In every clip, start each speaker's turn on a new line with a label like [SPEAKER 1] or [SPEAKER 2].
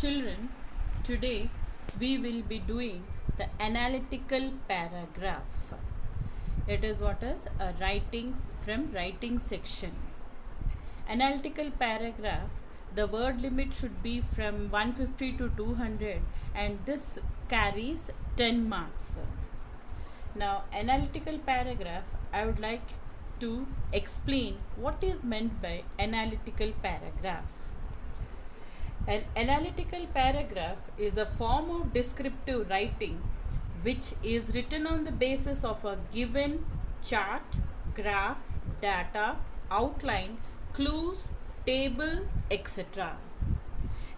[SPEAKER 1] Children, today we will be doing the analytical paragraph. It is what is a writings from writing section. Analytical paragraph, the word limit should be from 150 to 200 and this carries 10 marks. Now, analytical paragraph, I would like to explain what is meant by analytical paragraph. An analytical paragraph is a form of descriptive writing which is written on the basis of a given chart, graph, data, outline, clues, table, etc.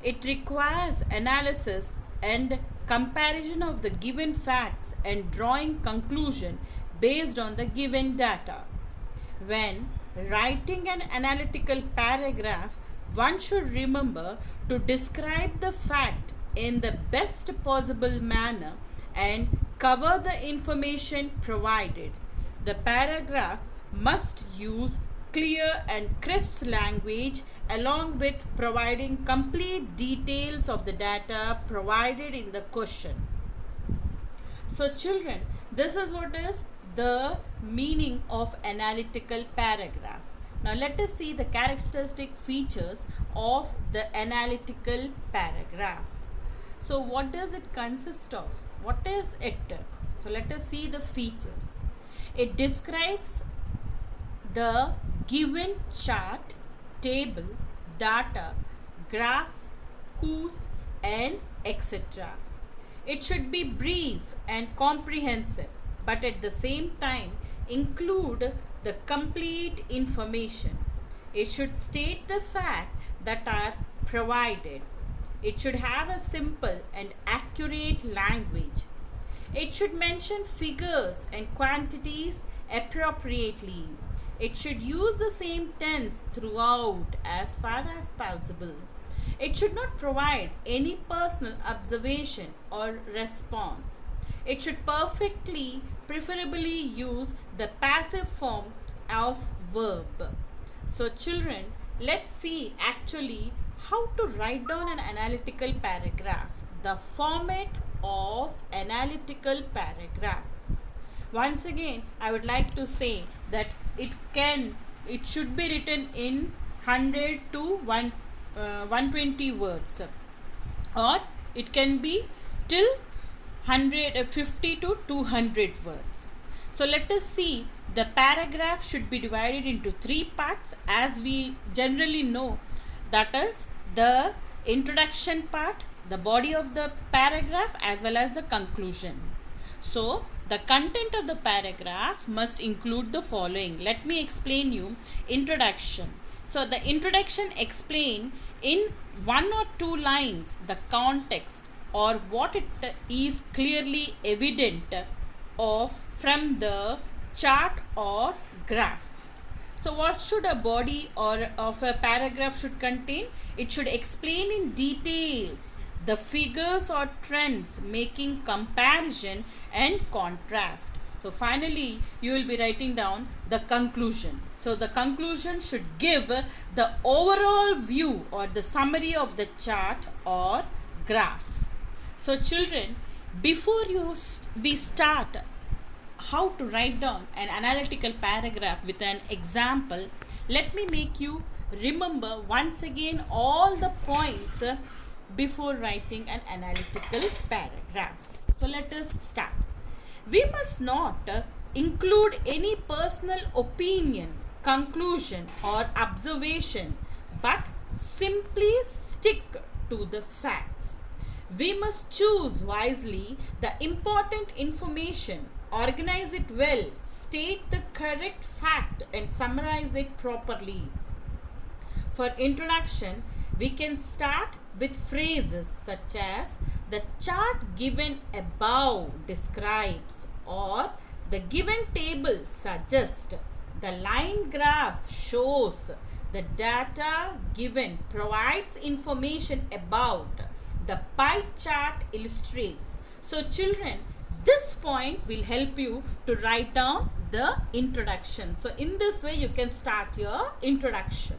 [SPEAKER 1] It requires analysis and comparison of the given facts and drawing conclusion based on the given data. When writing an analytical paragraph, one should remember to describe the fact in the best possible manner and cover the information provided. The paragraph must use clear and crisp language along with providing complete details of the data provided in the question. So children, this is what is the meaning of analytical paragraph. Now let us see the characteristic features of the analytical paragraph. So what does it consist of? What is it? So let us see the features. It describes the given chart, table, data, graph, clues and etc. It should be brief and comprehensive, but at the same time include the complete information. It should state the facts that are provided. It should have a simple and accurate language. It should mention figures and quantities appropriately. It should use the same tense throughout as far as possible. It should not provide any personal observation or response. It should preferably use the passive form of verb. So children, let's see actually how to write down an analytical paragraph. The format of analytical paragraph. Once again, I would like to say that it should be written in 100 to 120 words, or it can be till 150 to 200 words. So let us see, the paragraph should be divided into three parts as we generally know, that is the introduction part, the body of the paragraph as well as the conclusion. So the content of the paragraph must include the following. Let me explain you. Introduction. So the introduction explain in one or two lines the context or what it is clearly evident of from the chart or graph. So what should a body or of a paragraph should contain? It should explain in details the figures or trends, making comparison and contrast. So finally you will be writing down the conclusion. So the conclusion should give the overall view or the summary of the chart or graph. So children, before we start how to write down an analytical paragraph with an example, let me make you remember once again all the points before writing an analytical paragraph. So let us start. We must not include any personal opinion, conclusion or observation, but simply stick to the facts. We must choose wisely the important information, organize it well, state the correct fact and summarize it properly. For introduction, we can start with phrases such as the chart given above describes, or the given table suggests, the line graph shows, the data given provides information about, the pie chart illustrates. So children, this point will help you to write down the introduction. So in this way you can start your introduction.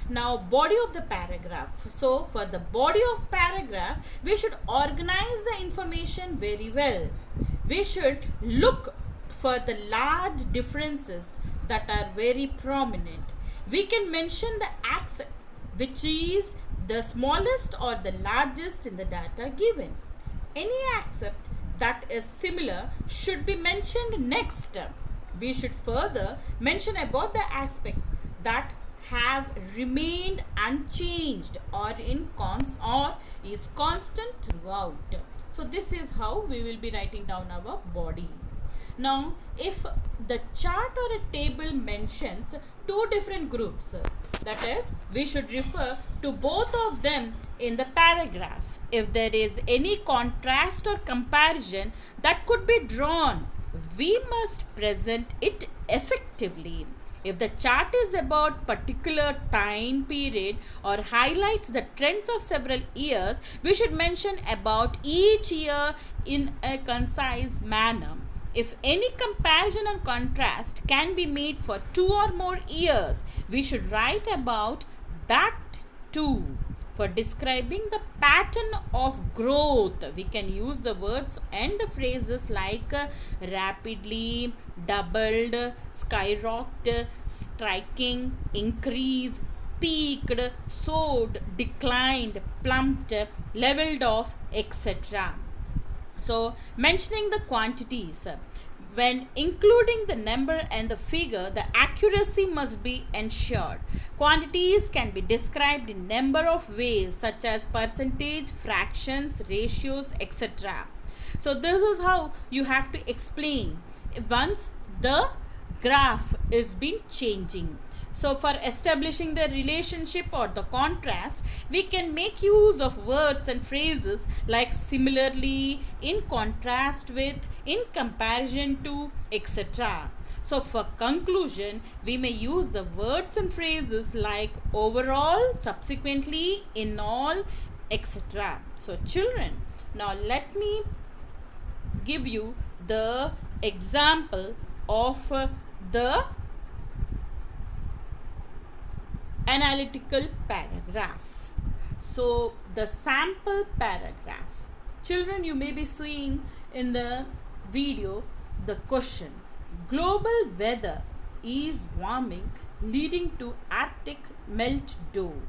[SPEAKER 1] Now, body of the paragraph. So, for the body of paragraph, we should organize the information very well. We should look for the large differences that are very prominent. We can mention the accents, which is the smallest or the largest in the data given. Any accept that is similar should be mentioned next. We should further mention about the aspect that have remained unchanged or is constant throughout. So this is how we will be writing down our body. Now, if the chart or a table mentions two different groups, that is, we should refer to both of them in the paragraph. If there is any contrast or comparison that could be drawn, we must present it effectively. If the chart is about particular time period or highlights the trends of several years, we should mention about each year in a concise manner. If any comparison and contrast can be made for 2 or more years, we should write about that too. For describing the pattern of growth, we can use the words and the phrases like rapidly, doubled, skyrocketed, striking, increase, peaked, soared, declined, plumped, leveled off, etc. So, mentioning the quantities. When including the number and the figure, the accuracy must be ensured. Quantities can be described in number of ways such as percentage, fractions, ratios, etc. So this is how you have to explain once the graph is been changing. So for establishing the relationship or the contrast, we can make use of words and phrases like similarly, in contrast with, in comparison to, etc. So for conclusion, we may use the words and phrases like overall, subsequently, in all, etc. So children, now let me give you the example of the analytical paragraph. So the sample paragraph. Children, you may be seeing in the video the question. Global weather is warming leading to Arctic melt dough.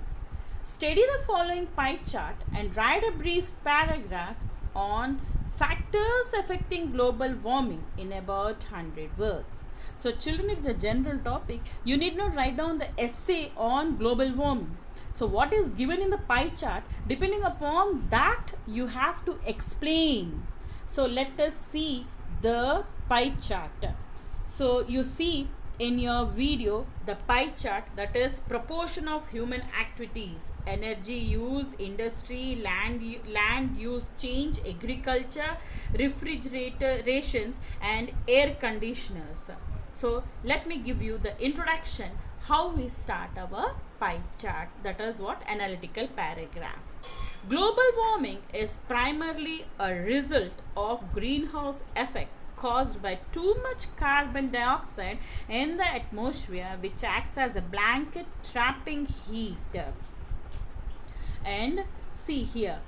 [SPEAKER 1] Study the following pie chart and write a brief paragraph on factors affecting global warming in about 100 words. So children, it's a general topic. You need not write down the essay on global warming. So what is given in the pie chart, depending upon that you have to explain. So let us see the pie chart. So you see in your video the pie chart, that is proportion of human activities, energy use, industry, land use change, agriculture, refrigerations and air conditioners. So let me give you the introduction how we start our pie chart, that is what analytical paragraph. Global warming is primarily a result of greenhouse effect caused by too much carbon dioxide in the atmosphere, which acts as a blanket trapping heat. And see here,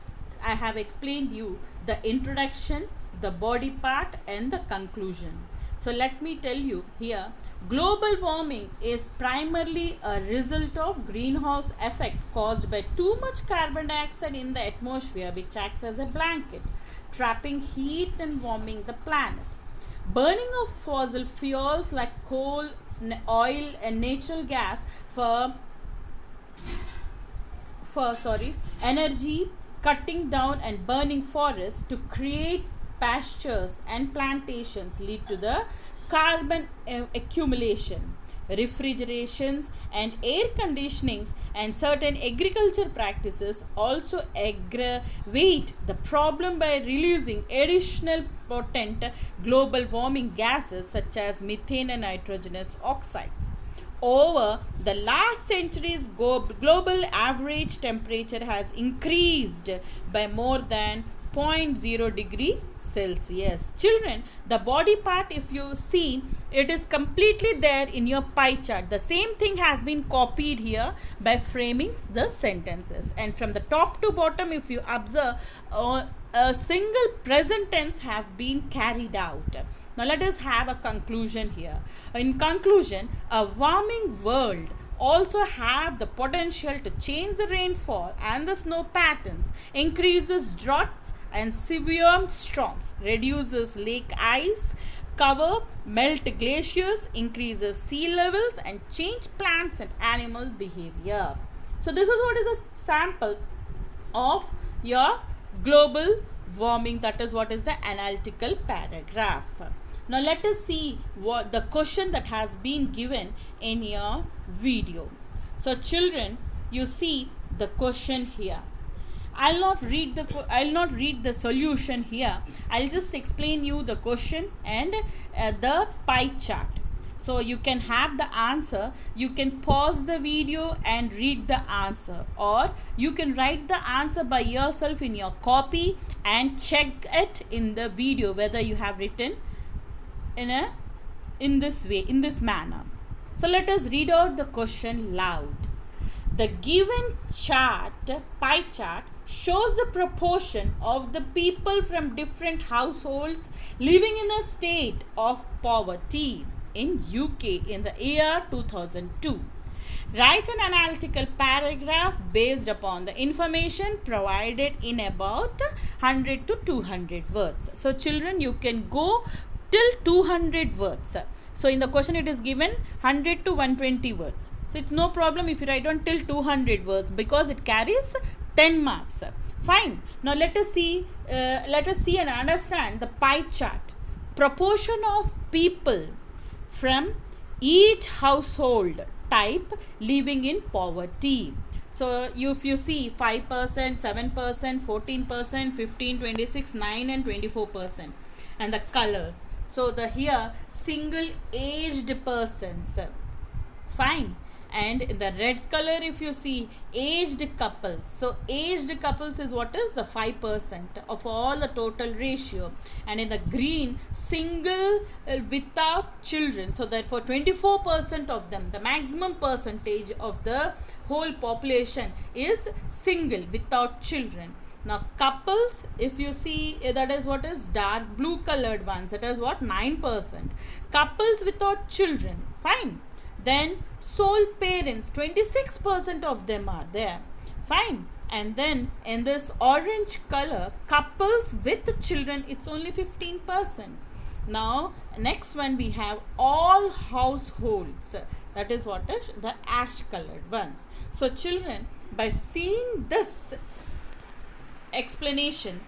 [SPEAKER 1] I have explained you the introduction, the body part and the conclusion. So let me tell you here, global warming is primarily a result of greenhouse effect caused by too much carbon dioxide in the atmosphere, which acts as a blanket trapping heat and warming the planet. Burning of fossil fuels like coal, oil and natural gas for energy, cutting down and burning forests to create pastures and plantations lead to the carbon accumulation. Refrigerations and air conditionings and certain agriculture practices also aggravate the problem by releasing additional potent global warming gases such as methane and nitrogenous oxides. Over the last centuries, global average temperature has increased by more than 0.0 degree Celsius. Children, the body part, if you see, it is completely there in your pie chart. The same thing has been copied here by framing the sentences. And from the top to bottom, if you observe, a single present tense have been carried out. Now let us have a conclusion here. In conclusion, a warming world also have the potential to change the rainfall and the snow patterns, increases droughts and severe storms, reduces lake ice cover, melt glaciers, increases sea levels and change plants and animal behavior. So this is what is a sample of your global warming, that is what is the analytical paragraph. Now let us see what the question that has been given in your video. So children, you see the question here. I'll not read the solution here. I'll just explain you the question and the pie chart. So you can have the answer. You can pause the video and read the answer, or you can write the answer by yourself in your copy and check it in the video whether you have written in this way, in this manner. So let us read out the question loud. The given chart, pie chart, shows the proportion of the people from different households living in a state of poverty in UK in the year 2002. Write an analytical paragraph based upon the information provided in about 100 to 200 words. So children, you can go till 200 words. So in the question it is given 100 to 120 words. So it's no problem if you write on till 200 words because it carries 10 marks. Fine. Now let us see and understand the pie chart. Proportion of people from each household type living in poverty. So if you see 5%, 7%, 14%, 15, 26, 9 and 24%. And the colors. So the here single aged persons. Fine. And in the red color, if you see aged couples. So aged couples is what is the 5% of all the total ratio. And in the green, single without children. So therefore 24% of them, the maximum percentage of the whole population is single without children. Now couples, if you see, that is what is dark blue colored ones, that is what 9%. Couples without children, fine. Then sole parents, 26% of them are there, fine. And then in this orange color, couples with children, it's only 15%. Now next one we have all households, that is what is the ash colored ones. So children, by seeing this explanation,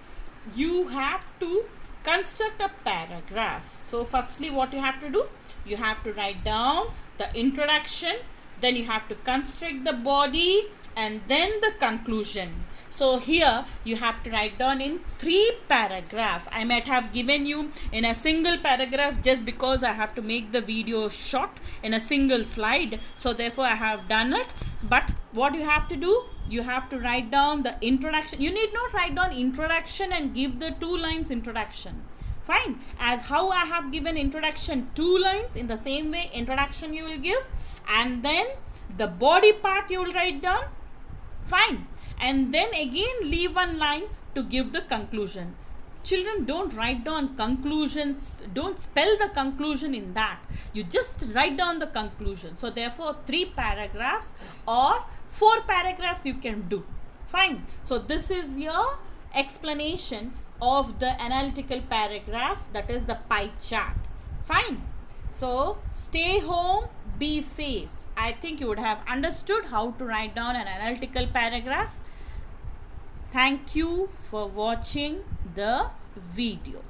[SPEAKER 1] you have to construct a paragraph. So firstly, what you have to do, you have to write down the introduction, then you have to construct the body and then the conclusion. So here you have to write down in 3 paragraphs. I might have given you in a single paragraph just because I have to make the video short in a single slide. So therefore I have done it. But what you have to do, you have to write down the introduction. You need not write down introduction and give the 2 lines introduction. Fine. As how I have given introduction 2 lines, in the same way introduction you will give, and then the body part you will write down. Fine. And then again leave 1 line to give the conclusion. Children, don't write down conclusions, don't spell the conclusion in that. You just write down the conclusion. So therefore 3 paragraphs or 4 paragraphs you can do. Fine. So this is your explanation of the analytical paragraph, that is the pie chart. Fine. So stay home, be safe. I think you would have understood how to write down an analytical paragraph. Thank you for watching the video.